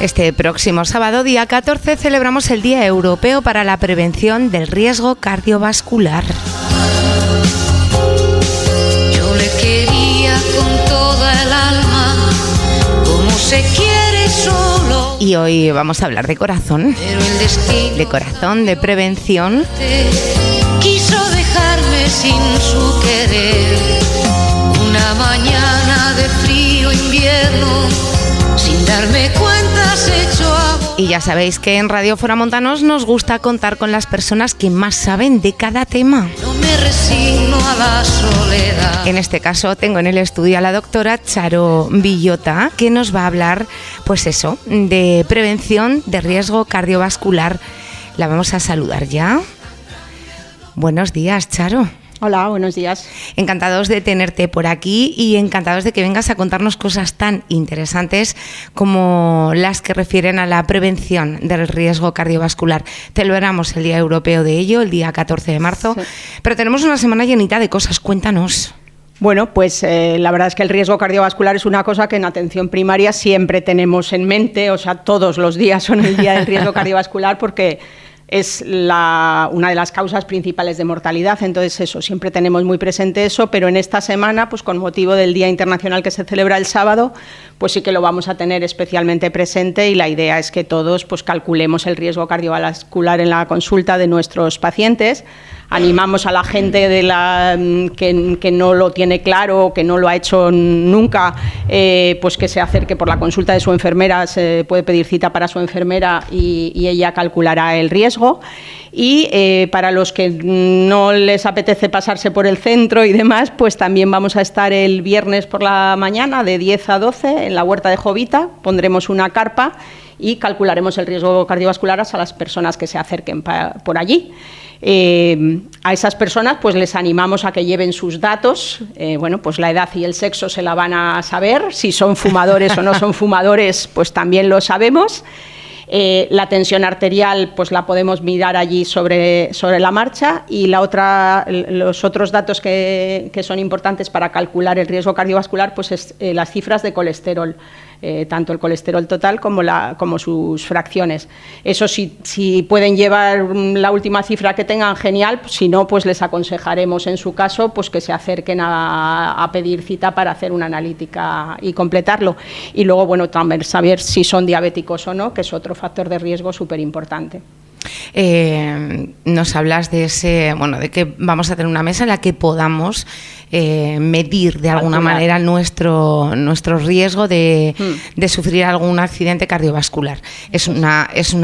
Este próximo sábado, día 14, celebramos el Día Europeo para la Prevención del Riesgo Cardiovascular. Yo le quería con toda el alma, como se quiere solo. Y hoy vamos a hablar de corazón. Pero el destino de corazón, de prevención. Quiso dejarme sin su querer. Una mañana de frío invierno, sin darme cuenta se echó a volar. Y ya sabéis que en Radio Foramontanos nos gusta contar con las personas que más saben de cada tema. No me resigno a la soledad. En este caso tengo en el estudio a la doctora Charo Villota, que nos va a hablar, pues eso, de prevención de riesgo cardiovascular. La vamos a saludar ya. Buenos días, Charo. Hola, buenos días. Encantados de tenerte por aquí y encantados de que vengas a contarnos cosas tan interesantes como las que refieren a la prevención del riesgo cardiovascular. Celebramos el Día Europeo de ello, el día 14 de marzo, sí. Pero tenemos una semana llenita de cosas. Cuéntanos. Bueno, pues la verdad es que el riesgo cardiovascular es una cosa que en atención primaria siempre tenemos en mente, o sea, todos los días son el día del riesgo cardiovascular porque es una de las causas principales de mortalidad, entonces eso, siempre tenemos muy presente eso, pero en esta semana, pues con motivo del Día Internacional que se celebra el sábado, pues sí que lo vamos a tener especialmente presente y la idea es que todos pues calculemos el riesgo cardiovascular en la consulta de nuestros pacientes. Animamos a la gente que no lo tiene claro, que no lo ha hecho nunca, pues que se acerque por la consulta de su enfermera, se puede pedir cita para su enfermera y ella calculará el riesgo. Y para los que no les apetece pasarse por el centro y demás, pues también vamos a estar el viernes por la mañana de 10 a 12 en la Huerta de Jovita, pondremos una carpa y calcularemos el riesgo cardiovascular a las personas que se acerquen por allí. A esas personas pues les animamos a que lleven sus datos, bueno, pues la edad y el sexo se la van a saber, si son fumadores o no son fumadores pues también lo sabemos. La tensión arterial pues la podemos mirar allí sobre la marcha y los otros datos que son importantes para calcular el riesgo cardiovascular pues es las cifras de colesterol, tanto el colesterol total como sus fracciones. Eso si pueden llevar la última cifra que tengan, genial, si no pues les aconsejaremos en su caso pues que se acerquen a pedir cita para hacer una analítica y completarlo. Y luego bueno, también saber si son diabéticos o no, que es otro factor de riesgo súper importante. Nos hablas de que vamos a tener una mesa en la que podamos medir de alguna manera nuestro riesgo de sufrir algún accidente cardiovascular. Es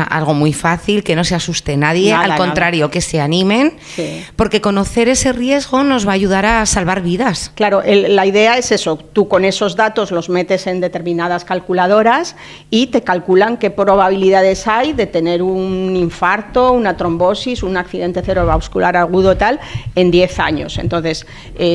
algo muy fácil, que no se asuste nadie, al contrario, que se animen, sí. Porque conocer ese riesgo nos va a ayudar a salvar vidas. Claro, la idea es eso, tú con esos datos los metes en determinadas calculadoras y te calculan qué probabilidades hay de tener un infarto, una trombosis, un accidente cerebrovascular agudo tal, en 10 años. Entonces,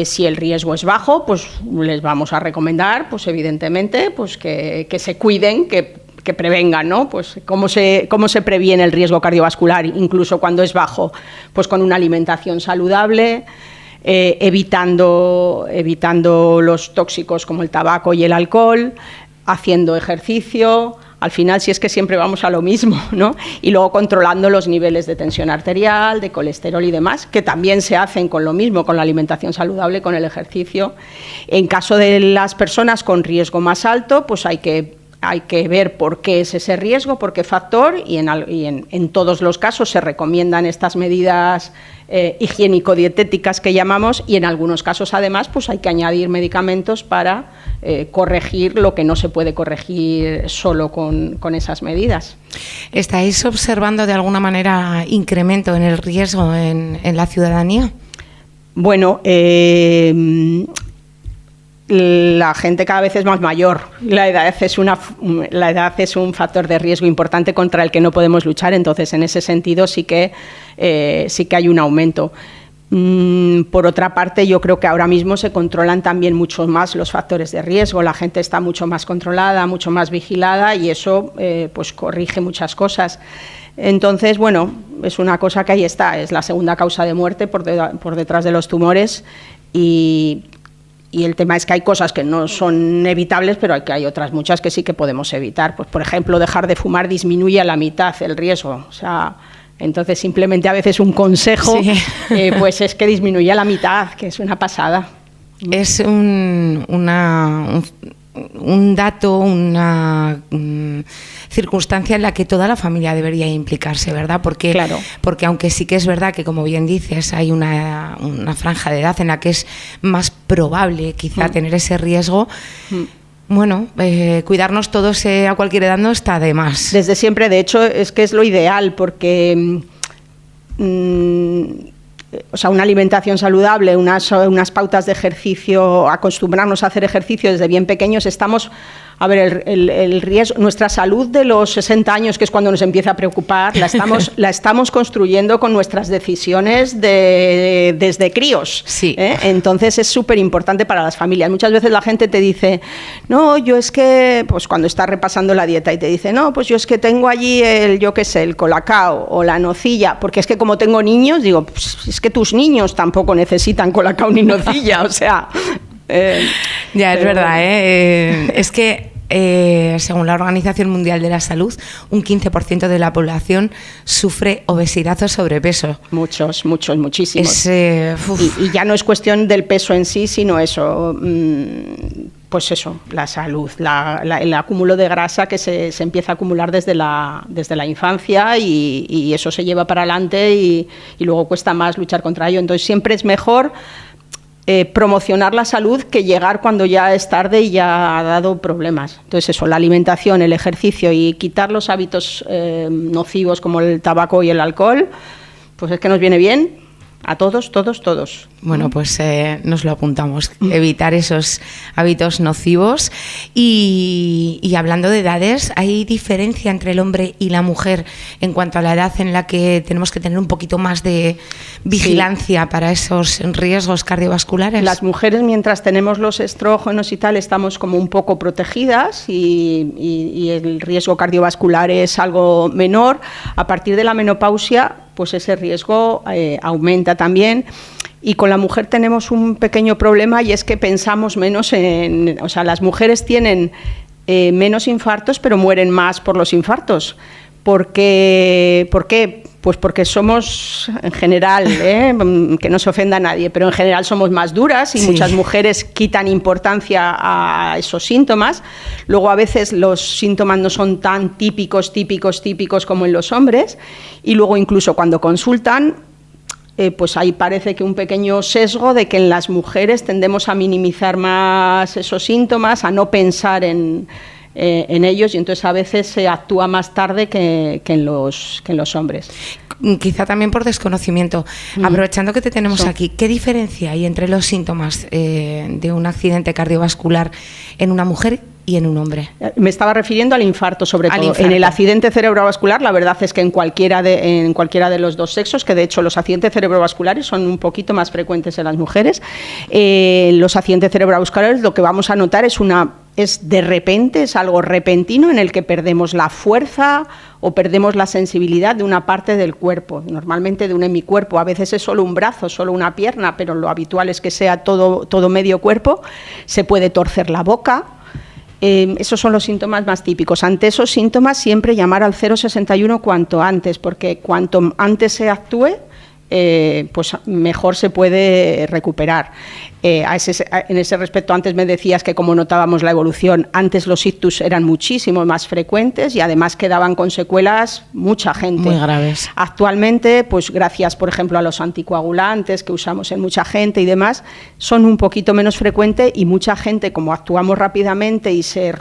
si el riesgo es bajo, pues les vamos a recomendar, pues evidentemente, pues que se cuiden, que prevengan, ¿no? Pues cómo se previene el riesgo cardiovascular, incluso cuando es bajo, pues con una alimentación saludable, evitando los tóxicos como el tabaco y el alcohol, haciendo ejercicio. Al final, si es que siempre vamos a lo mismo, ¿no? Y luego controlando los niveles de tensión arterial, de colesterol y demás, que también se hacen con lo mismo, con la alimentación saludable, con el ejercicio. En caso de las personas con riesgo más alto, pues hay que ver por qué es ese riesgo, por qué factor, y en todos los casos se recomiendan estas medidas higiénico-dietéticas que llamamos, y en algunos casos además pues hay que añadir medicamentos para corregir lo que no se puede corregir solo con esas medidas. ¿Estáis observando de alguna manera incremento en el riesgo en la ciudadanía? Bueno, la gente cada vez es más mayor. La edad es un factor de riesgo importante contra el que no podemos luchar, entonces en ese sentido sí que hay un aumento. Por otra parte, yo creo que ahora mismo se controlan también mucho más los factores de riesgo. La gente está mucho más controlada, mucho más vigilada y eso pues corrige muchas cosas. Entonces, bueno, es una cosa que ahí está, es la segunda causa de muerte por detrás de los tumores y Y el tema es que hay cosas que no son evitables, pero hay otras muchas que sí que podemos evitar. Pues, por ejemplo, dejar de fumar disminuye a la mitad el riesgo. O sea, entonces simplemente a veces un consejo, pues es que disminuye a la mitad, que es una pasada. Es un dato, una circunstancia en la que toda la familia debería implicarse, ¿verdad? Porque, claro. Porque aunque sí que es verdad que, como bien dices, hay una franja de edad en la que es más probable quizá tener ese riesgo, bueno, cuidarnos todos a cualquier edad no está de más. Desde siempre, de hecho, es que es lo ideal, porque o sea, una alimentación saludable, unas pautas de ejercicio, acostumbrarnos a hacer ejercicio desde bien pequeños, estamos... A ver, el riesgo, nuestra salud de los 60 años, que es cuando nos empieza a preocupar, la estamos construyendo con nuestras decisiones desde críos. Sí. Entonces es súper importante para las familias. Muchas veces la gente te dice, no, yo es que, pues cuando estás repasando la dieta y te dice, no, pues yo es que tengo allí el colacao o la nocilla, porque es que como tengo niños, digo, pues es que tus niños tampoco necesitan colacao ni nocilla, o sea... ya, es verdad, es que según la Organización Mundial de la Salud, un 15% de la población sufre obesidad o sobrepeso. Muchísimos. Y ya no es cuestión del peso en sí, sino eso, pues eso, la salud, el acúmulo de grasa que se empieza a acumular desde la infancia y eso se lleva para adelante y luego cuesta más luchar contra ello. Entonces siempre es mejor promocionar la salud que llegar cuando ya es tarde y ya ha dado problemas. Entonces eso, la alimentación, el ejercicio y quitar los hábitos nocivos como el tabaco y el alcohol, pues es que nos viene bien a todos. Bueno, pues nos lo apuntamos, evitar esos hábitos nocivos. Y hablando de edades, ¿hay diferencia entre el hombre y la mujer en cuanto a la edad en la que tenemos que tener un poquito más de vigilancia para esos riesgos cardiovasculares? Las mujeres, mientras tenemos los estrógenos y tal, estamos como un poco protegidas y el riesgo cardiovascular es algo menor. A partir de la menopausia, pues ese riesgo aumenta también. Y con la mujer tenemos un pequeño problema y es que pensamos menos o sea, las mujeres tienen menos infartos, pero mueren más por los infartos. ¿Por qué? Pues porque somos, en general, que no se ofenda a nadie, pero en general somos más duras y muchas mujeres quitan importancia a esos síntomas. Luego a veces los síntomas no son tan típicos como en los hombres y luego incluso cuando consultan, pues ahí parece que un pequeño sesgo de que en las mujeres tendemos a minimizar más esos síntomas, a no pensar en ellos y entonces a veces se actúa más tarde que en los hombres. Quizá también por desconocimiento. Aprovechando que te tenemos aquí, ¿qué diferencia hay entre los síntomas de un accidente cardiovascular en una mujer y en un hombre? Me estaba refiriendo al infarto, sobre todo. En el accidente cerebrovascular, la verdad es que en cualquiera de los dos sexos, que de hecho los accidentes cerebrovasculares son un poquito más frecuentes en las mujeres, los accidentes cerebrovasculares lo que vamos a notar es de repente, es algo repentino en el que perdemos la fuerza o perdemos la sensibilidad de una parte del cuerpo, normalmente de un hemicuerpo. A veces es solo un brazo, solo una pierna, pero lo habitual es que sea todo medio cuerpo. Se puede torcer la boca. Esos son los síntomas más típicos. Ante esos síntomas siempre llamar al 061 cuanto antes, porque cuanto antes se actúe, pues mejor se puede recuperar. En ese respecto, antes me decías que como notábamos la evolución, antes los ictus eran muchísimo más frecuentes y además quedaban con secuelas mucha gente. Muy graves. Actualmente, pues gracias, por ejemplo, a los anticoagulantes que usamos en mucha gente y demás, son un poquito menos frecuentes y mucha gente, como actuamos rápidamente y se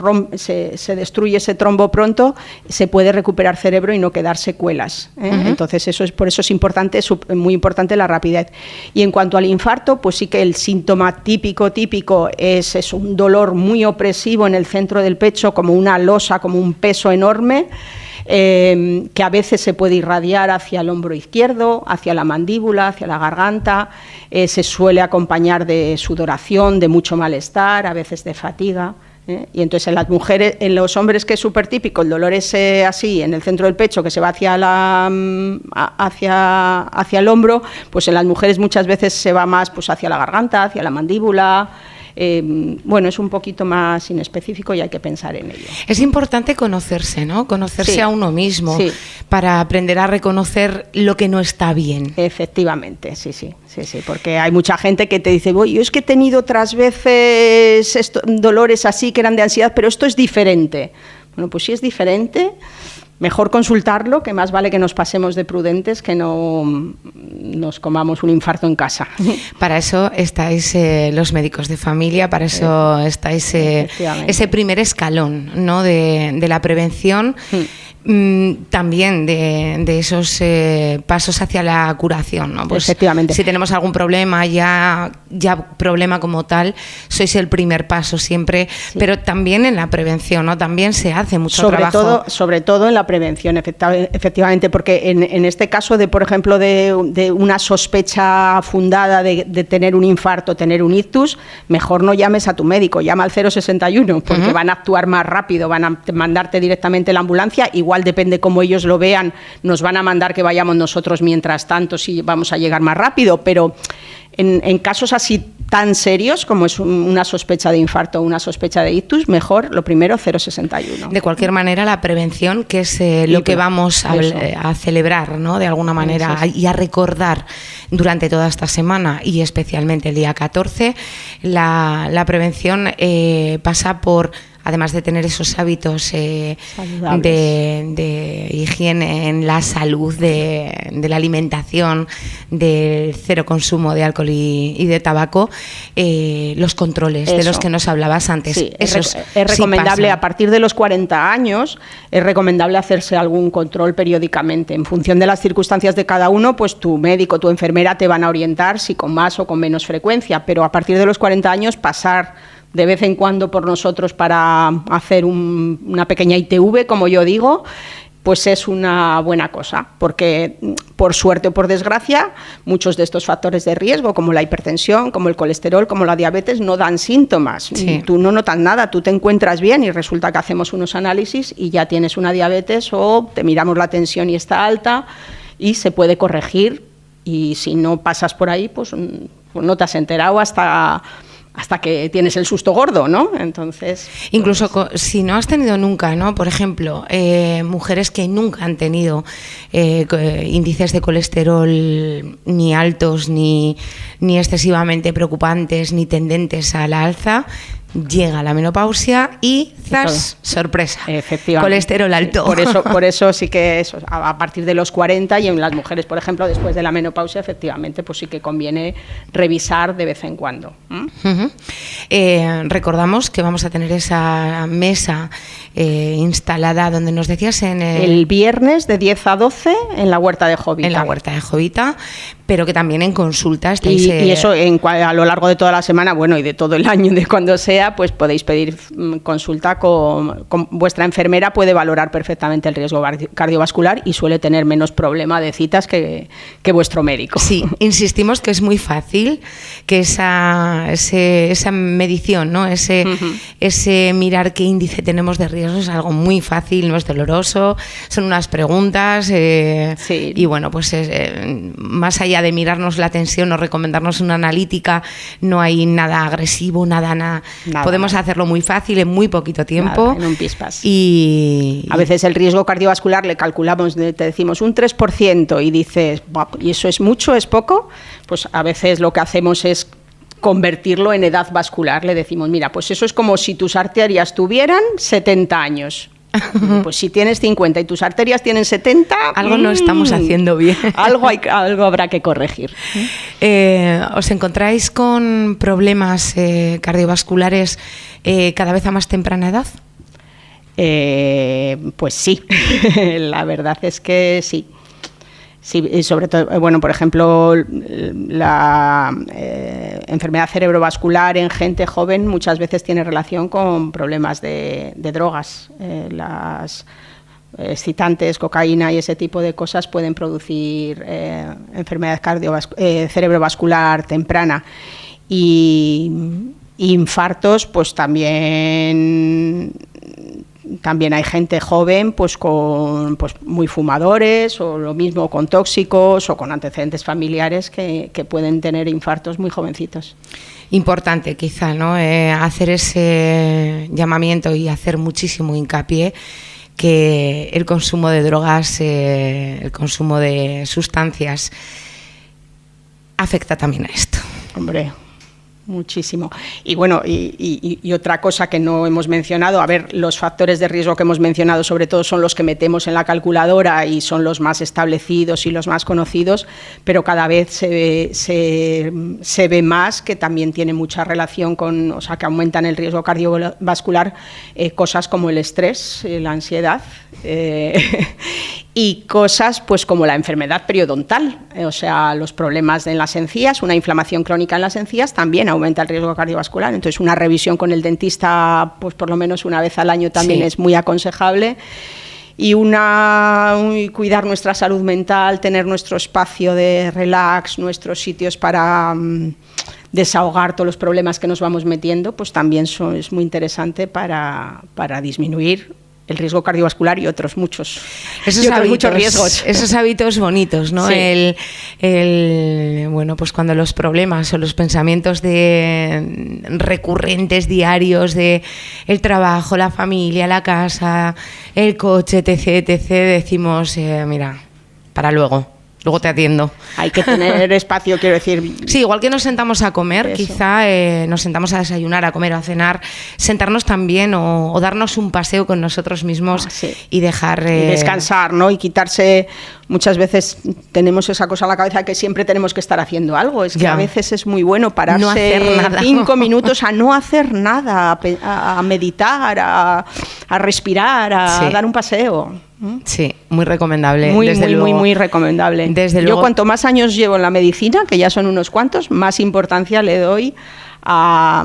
destruye ese trombo pronto, se puede recuperar cerebro y no quedar secuelas. Entonces, por eso es importante, muy importante la rapidez. Y en cuanto al infarto, pues sí que el síntoma típico es un dolor muy opresivo en el centro del pecho, como una losa, como un peso enorme, que a veces se puede irradiar hacia el hombro izquierdo, hacia la mandíbula, hacia la garganta, se suele acompañar de sudoración, de mucho malestar, a veces de fatiga. Y entonces en las mujeres, en los hombres, que es súper típico, el dolor es así en el centro del pecho que se va hacia el hombro, pues en las mujeres muchas veces se va más pues hacia la garganta, hacia la mandíbula, Bueno, es un poquito más inespecífico y hay que pensar en ello. Es importante conocerse, ¿no? Conocerse a uno mismo para aprender a reconocer lo que no está bien. Efectivamente, sí, porque hay mucha gente que te dice, yo es que he tenido otras veces dolores así que eran de ansiedad, pero esto es diferente. Bueno, pues si es diferente, mejor consultarlo, que más vale que nos pasemos de prudentes que no nos comamos un infarto en casa. Para eso estáis los médicos de familia, para eso estáis ese primer escalón, ¿no? de la prevención. También de esos pasos hacia la curación, ¿no? Pues efectivamente. Si tenemos algún problema, ya problema como tal, sois el primer paso siempre, pero también en la prevención, ¿no? También se hace mucho trabajo. Sobre todo en la prevención, efectivamente, porque en este caso por ejemplo, de una sospecha fundada de tener un infarto, tener un ictus, mejor no llames a tu médico, llama al 061, porque van a actuar más rápido, van a mandarte directamente la ambulancia, igual depende cómo ellos lo vean, nos van a mandar que vayamos nosotros mientras tanto si vamos a llegar más rápido, pero en casos así tan serios como es una sospecha de infarto o una sospecha de ictus, mejor lo primero 061. De cualquier manera, la prevención, que es lo que vamos a celebrar, ¿no? De alguna manera, y a recordar durante toda esta semana y especialmente el día 14, la prevención pasa por, además de tener esos hábitos de higiene en la salud, de la alimentación, del cero consumo de alcohol y de tabaco, los controles de los que nos hablabas antes. Sí, es recomendable, a partir de los 40 años, es recomendable hacerse algún control periódicamente. En función de las circunstancias de cada uno, pues tu médico, tu enfermera te van a orientar si con más o con menos frecuencia, pero a partir de los 40 años pasar de vez en cuando por nosotros para hacer una pequeña ITV, como yo digo, pues es una buena cosa, porque por suerte o por desgracia, muchos de estos factores de riesgo, como la hipertensión, como el colesterol, como la diabetes, no dan síntomas. Sí. Tú no notas nada, tú te encuentras bien y resulta que hacemos unos análisis y ya tienes una diabetes, o te miramos la tensión y está alta y se puede corregir, y si no pasas por ahí, pues no te has enterado hasta que tienes el susto gordo, ¿no? Entonces, incluso si no has tenido nunca, ¿no? Por ejemplo, mujeres que nunca han tenido índices de colesterol ni altos, ni excesivamente preocupantes, ni tendentes a la alza, llega la menopausia y ¡zas! Sorpresa, efectivamente, colesterol alto. Por eso sí que eso, a partir de los 40, y en las mujeres, por ejemplo, después de la menopausia, efectivamente, pues sí que conviene revisar de vez en cuando. Recordamos que vamos a tener esa mesa instalada donde nos decías el viernes de 10 a 12 en la Huerta de Jovita. En la Huerta de Jovita, pero que también en consulta estáis... Y eso a lo largo de toda la semana, bueno, y de todo el año, de cuando sea, pues podéis pedir consulta con vuestra enfermera, puede valorar perfectamente el riesgo cardiovascular y suele tener menos problema de citas que vuestro médico. Sí, insistimos que es muy fácil, que esa medición, ¿no? Ese mirar qué índice tenemos de riesgo es algo muy fácil, no es doloroso, son unas preguntas y bueno, pues más allá de mirarnos la tensión o recomendarnos una analítica, no hay nada agresivo, nada. Podemos hacerlo muy fácil en muy poquito tiempo. Nada, en un pispas. Y a veces el riesgo cardiovascular le calculamos, te decimos un 3%, y dices, ¿y eso es mucho, es poco? Pues a veces lo que hacemos es convertirlo en edad vascular. Le decimos, mira, pues eso es como si tus arterias tuvieran 70 años. Pues si tienes 50 y tus arterias tienen 70... algo no estamos haciendo bien. Algo habrá que corregir. ¿Os encontráis con problemas cardiovasculares cada vez a más temprana edad? Pues sí, la verdad es que sí. Sí, y sobre todo, bueno, por ejemplo, la enfermedad cerebrovascular en gente joven muchas veces tiene relación con problemas de drogas. Las excitantes, cocaína y ese tipo de cosas pueden producir enfermedad cerebrovascular temprana. Y infartos, pues también también hay gente joven pues muy fumadores, o lo mismo con tóxicos o con antecedentes familiares que pueden tener infartos muy jovencitos. Importante quizá, ¿no? Hacer ese llamamiento y hacer muchísimo hincapié que el consumo de drogas, el consumo de sustancias afecta también a esto. Hombre, muchísimo. Y bueno, y otra cosa que no hemos mencionado, a ver, los factores de riesgo que hemos mencionado sobre todo son los que metemos en la calculadora y son los más establecidos y los más conocidos, pero cada vez se ve más que también tiene mucha relación con, o sea, que aumentan el riesgo cardiovascular, cosas como el estrés, la ansiedad, y cosas pues como la enfermedad periodontal, o sea, los problemas en las encías, una inflamación crónica en las encías también aumenta el riesgo cardiovascular. Entonces, una revisión con el dentista, pues por lo menos una vez al año también es muy aconsejable. Y cuidar nuestra salud mental, tener nuestro espacio de relax, nuestros sitios para desahogar todos los problemas que nos vamos metiendo, pues también es muy interesante para disminuir el riesgo cardiovascular y otros muchos, muchos riesgos. Esos hábitos bonitos, ¿no? Sí. Bueno, pues cuando los problemas o los pensamientos recurrentes diarios de el trabajo, la familia, la casa, el coche, etc., decimos, mira, para luego te atiendo. Hay que tener espacio, quiero decir. Sí, igual que nos sentamos a comer, eso. Quizá nos sentamos a desayunar, a comer, a cenar, sentarnos también o darnos un paseo con nosotros mismos y dejar... Y descansar, ¿no? Y quitarse... Muchas veces tenemos esa cosa en la cabeza que siempre tenemos que estar haciendo algo. Es que a veces es muy bueno pararse no hacer nada. 5 minutos a no hacer nada, a meditar, a respirar, a dar un paseo. Sí, muy recomendable. Muy recomendable. Desde luego. Yo cuanto más años llevo en la medicina, que ya son unos cuantos, más importancia le doy a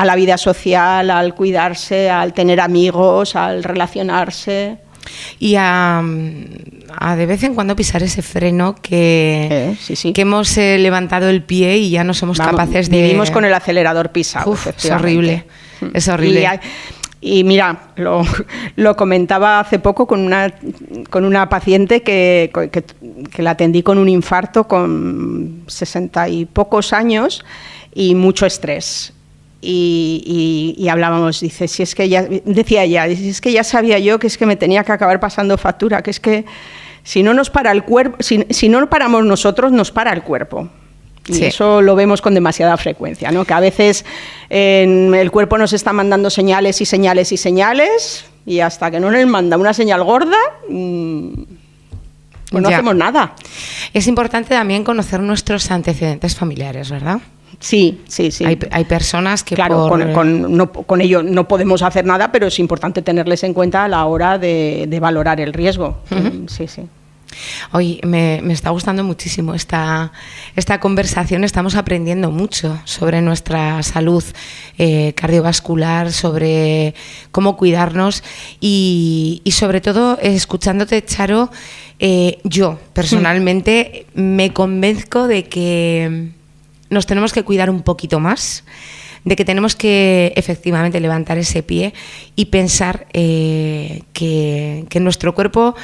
la vida social, al cuidarse, al tener amigos, al relacionarse. Y a de vez en cuando pisar ese freno que hemos levantado el pie y ya no somos capaces de... Vivimos con el acelerador pisado. Es horrible, es horrible. Y mira, lo comentaba hace poco con una paciente que la atendí con un infarto con 60 y pocos años y mucho estrés. Y hablábamos, dice, si es que decía ella, es que ya sabía yo que es que me tenía que acabar pasando factura, que es que si no nos para el cuerpo, si no paramos nosotros, nos para el cuerpo. Y eso lo vemos con demasiada frecuencia, ¿no? Que a veces el cuerpo nos está mandando señales y señales y señales, y hasta que no nos manda una señal gorda, pues no hacemos nada. Es importante también conocer nuestros antecedentes familiares, ¿verdad? Sí. Hay personas que claro, con ello no podemos hacer nada, pero es importante tenerles en cuenta a la hora de valorar el riesgo. Uh-huh. Sí. Hoy me está gustando muchísimo esta conversación. Estamos aprendiendo mucho sobre nuestra salud cardiovascular, sobre cómo cuidarnos y sobre todo, escuchándote, Charo, yo personalmente me convenzco de que nos tenemos que cuidar un poquito más, de que tenemos que efectivamente levantar ese pie y pensar que nuestro cuerpo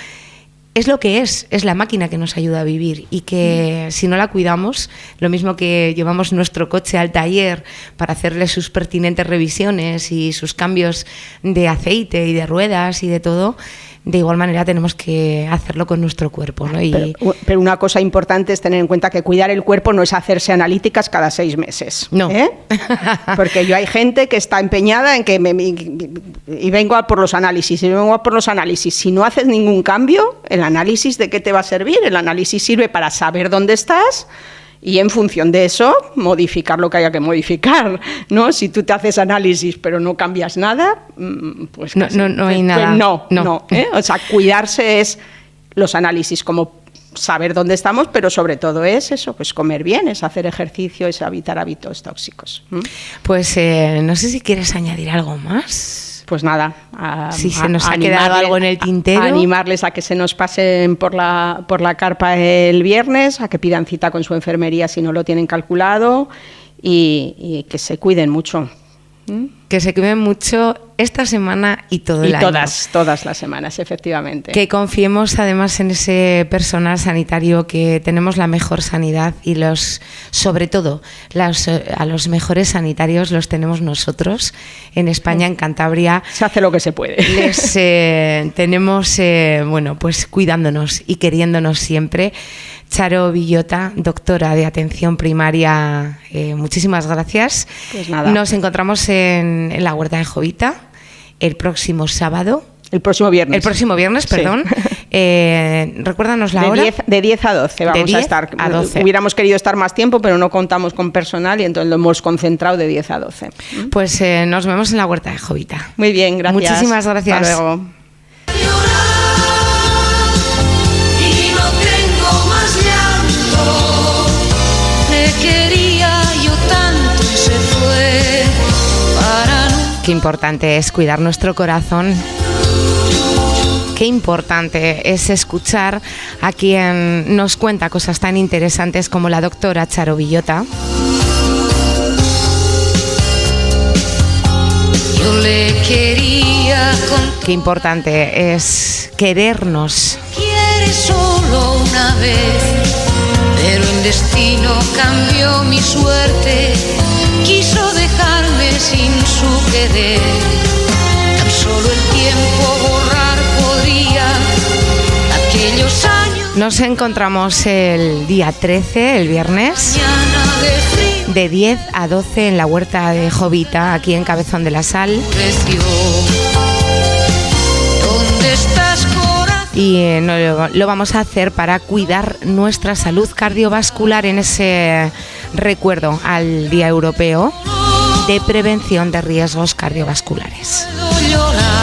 es lo que es la máquina que nos ayuda a vivir y que si no la cuidamos, lo mismo que llevamos nuestro coche al taller para hacerle sus pertinentes revisiones y sus cambios de aceite y de ruedas y de todo, de igual manera tenemos que hacerlo con nuestro cuerpo, ¿no? Pero una cosa importante es tener en cuenta que cuidar el cuerpo no es hacerse analíticas cada 6 meses. No. Porque hay gente que está empeñada en que y vengo a por los análisis, Si no haces ningún cambio, ¿el análisis de qué te va a servir? El análisis sirve para saber dónde estás y en función de eso modificar lo que haya que modificar, ¿no? Si tú te haces análisis pero no cambias nada, pues no hay nada. No. O sea, cuidarse es los análisis como saber dónde estamos, pero sobre todo es eso, pues comer bien, es hacer ejercicio, es evitar hábitos tóxicos. Pues no sé si quieres añadir algo más. Pues nada, si se nos ha quedado algo en el tintero, animarles a que se nos pasen por la carpa el viernes, a que pidan cita con su enfermería si no lo tienen calculado y que se cuiden mucho. Que se cuiden mucho esta semana y todo el año. Y todas las semanas, efectivamente. Que confiemos además en ese personal sanitario, que tenemos la mejor sanidad y sobre todo a los mejores sanitarios los tenemos nosotros en España, en Cantabria. Se hace lo que se puede. Les tenemos, pues cuidándonos y queriéndonos siempre. Charo Villota, doctora de atención primaria, muchísimas gracias. Pues nada. Nos encontramos en la Huerta de Jovita el próximo sábado. El próximo viernes. El próximo viernes, perdón. Sí. Recuérdanos la hora. De 10 a 12 vamos a estar. A 12. Hubiéramos querido estar más tiempo, pero no contamos con personal y entonces lo hemos concentrado de 10 a 12. Pues nos vemos en la Huerta de Jovita. Muy bien, gracias. Muchísimas gracias. Hasta luego. Qué importante es cuidar nuestro corazón. Qué importante es escuchar a quien nos cuenta cosas tan interesantes como la doctora Charo Villota. Yo le quería Qué importante es querernos. Quiere solo una vez, pero el destino cambió mi suerte. Quiso dejarme sin su querer. Tan solo el tiempo borrar podría aquellos años. Nos encontramos el día 13, el viernes, de 10 a 12 en la Huerta de Jovita, aquí en Cabezón de la Sal. ¿Dónde estás, corazón? Y lo vamos a hacer para cuidar nuestra salud cardiovascular en ese recuerdo al Día Europeo de Prevención de Riesgos Cardiovasculares. Llorar.